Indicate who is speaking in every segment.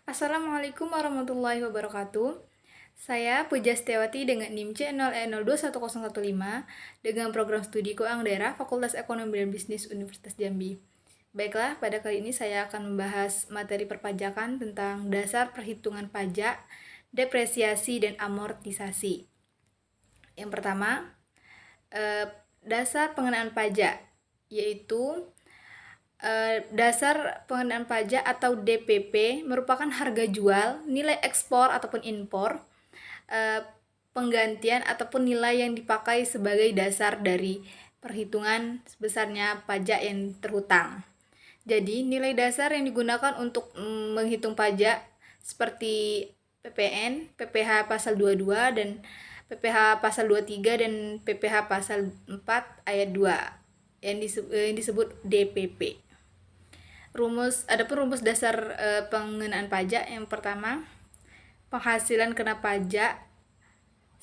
Speaker 1: Assalamualaikum warahmatullahi wabarakatuh. Saya Puja Setiawati dengan NIM C0E021015 dengan program studi Keuangan Daerah Fakultas Ekonomi dan Bisnis Universitas Jambi. Baiklah, pada kali ini saya akan membahas materi perpajakan tentang dasar perhitungan pajak, depresiasi, dan amortisasi. Yang pertama, dasar pengenaan pajak, yaitu dasar pengenaan pajak atau DPP merupakan harga jual, nilai ekspor ataupun impor, penggantian ataupun nilai yang dipakai sebagai dasar dari perhitungan sebesarnya pajak yang terhutang. Jadi, nilai dasar yang digunakan untuk menghitung pajak seperti PPN, PPh pasal 22 dan PPh pasal 23 dan PPh pasal 4 ayat 2 yang disebut DPP. Adapun rumus dasar pengenaan pajak yang pertama, penghasilan kena pajak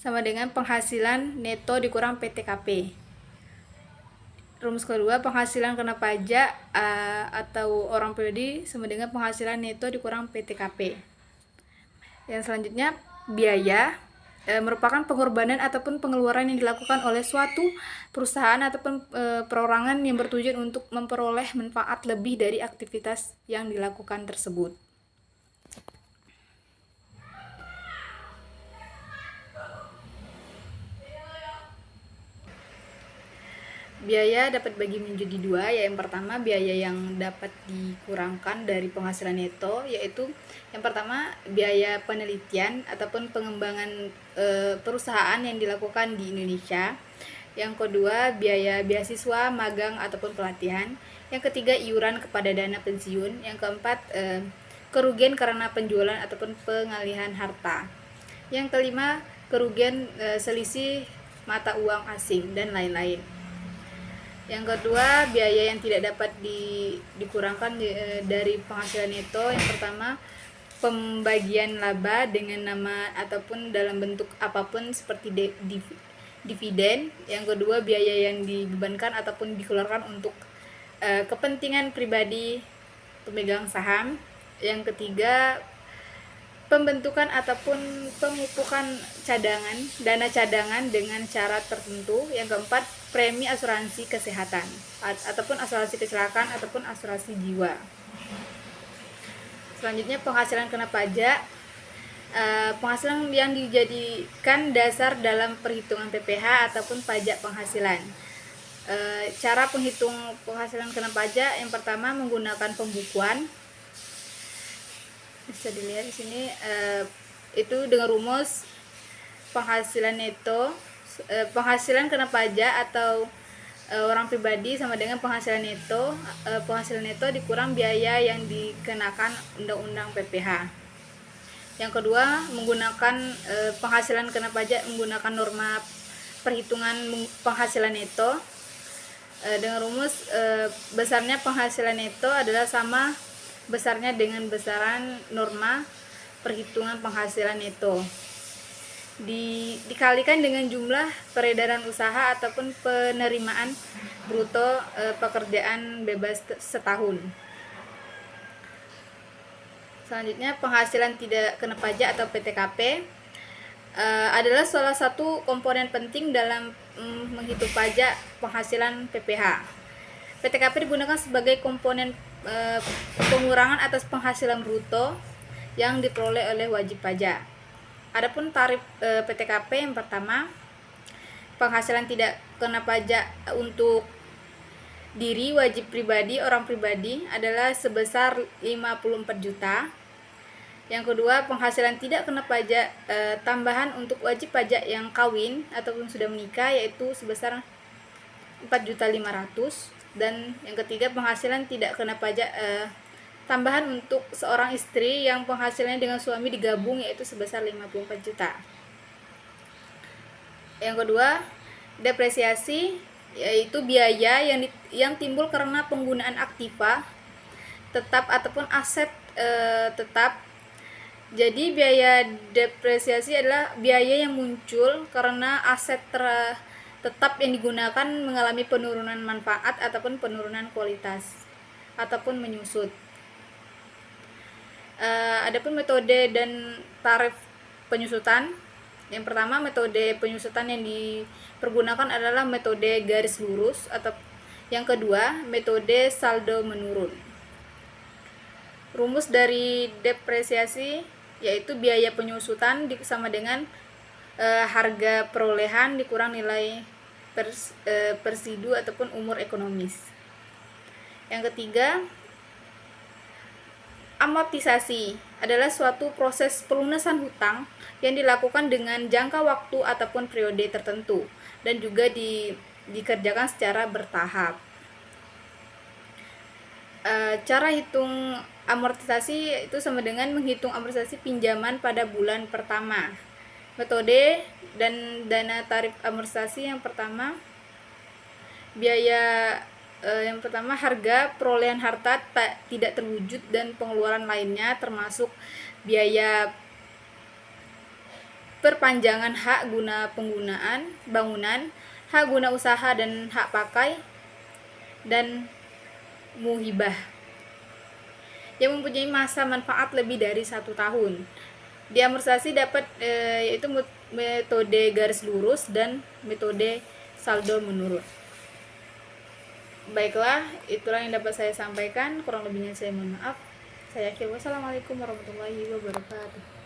Speaker 1: sama dengan penghasilan neto dikurang PTKP. Rumus kedua, penghasilan kena pajak atau orang pribadi sama dengan penghasilan neto dikurang PTKP. Yang selanjutnya, biaya merupakan pengorbanan ataupun pengeluaran yang dilakukan oleh suatu perusahaan ataupun perorangan yang bertujuan untuk memperoleh manfaat lebih dari aktivitas yang dilakukan tersebut. Biaya dapat bagi menjadi dua, yang pertama biaya yang dapat dikurangkan dari penghasilan neto, yaitu yang pertama biaya penelitian ataupun pengembangan perusahaan yang dilakukan di Indonesia. Yang kedua biaya beasiswa, magang ataupun pelatihan. Yang ketiga iuran kepada dana pensiun. Yang keempat kerugian karena penjualan ataupun pengalihan harta. Yang kelima kerugian selisih mata uang asing dan lain-lain. Yang kedua, biaya yang tidak dapat dikurangkan dari penghasilan neto. Yang pertama, pembagian laba dengan nama ataupun dalam bentuk apapun seperti dividen. Yang kedua, biaya yang dibebankan ataupun dikeluarkan untuk kepentingan pribadi pemegang saham. Yang ketiga, pembentukan ataupun pemupukan dana cadangan dengan syarat tertentu. Yang keempat, premi asuransi kesehatan ataupun asuransi kecelakaan ataupun asuransi jiwa. Selanjutnya, penghasilan kena pajak. Penghasilan yang dijadikan dasar dalam perhitungan PPh ataupun pajak penghasilan. Cara penghitung penghasilan kena pajak yang pertama menggunakan pembukuan. Bisa dilihat di sini itu dengan rumus penghasilan neto, penghasilan kena pajak atau orang pribadi sama dengan penghasilan neto dikurang biaya yang dikenakan undang-undang PPh. Yang kedua, menggunakan penghasilan kena pajak menggunakan norma perhitungan penghasilan neto dengan rumus besarnya penghasilan neto adalah sama besarnya dengan besaran norma perhitungan penghasilan neto dikalikan dengan jumlah peredaran usaha ataupun penerimaan bruto pekerjaan bebas setahun. Selanjutnya, penghasilan tidak kena pajak atau PTKP adalah salah satu komponen penting dalam menghitung pajak penghasilan PPh. PTKP digunakan sebagai komponen pengurangan atas penghasilan bruto yang diperoleh oleh wajib pajak. Adapun tarif PTKP yang pertama, penghasilan tidak kena pajak untuk diri wajib pribadi orang pribadi adalah sebesar 54 juta. Yang kedua, penghasilan tidak kena pajak tambahan untuk wajib pajak yang kawin ataupun sudah menikah yaitu sebesar 4.500.000. Dan yang ketiga, penghasilan tidak kena pajak tambahan untuk seorang istri yang penghasilannya dengan suami digabung yaitu sebesar 54 juta. Yang kedua, depresiasi yaitu biaya yang timbul karena penggunaan aktiva tetap ataupun aset tetap. Jadi biaya depresiasi adalah biaya yang muncul karena aset tetap yang digunakan mengalami penurunan manfaat ataupun penurunan kualitas ataupun menyusut. Adapun metode dan tarif penyusutan, yang pertama metode penyusutan yang dipergunakan adalah metode garis lurus, atau yang kedua metode saldo menurun. Rumus dari depresiasi yaitu biaya penyusutan sama dengan harga perolehan dikurang nilai persidu ataupun umur ekonomis. Yang ketiga, amortisasi adalah suatu proses pelunasan hutang yang dilakukan dengan jangka waktu ataupun periode tertentu dan juga dikerjakan secara bertahap. Cara hitung amortisasi itu sama dengan menghitung amortisasi pinjaman pada bulan pertama. Metode dan dana tarif amortisasi yang pertama, biaya yang pertama harga perolehan harta tidak terwujud dan pengeluaran lainnya termasuk biaya perpanjangan hak guna penggunaan bangunan, hak guna usaha dan hak pakai, dan muhibah yang mempunyai masa manfaat lebih dari 1 tahun. Diamortisasi dapat yaitu metode garis lurus dan metode saldo menurun. Baiklah, itulah yang dapat saya sampaikan. Kurang lebihnya saya mohon maaf. Saya akhiri. Wassalamualaikum warahmatullahi wabarakatuh.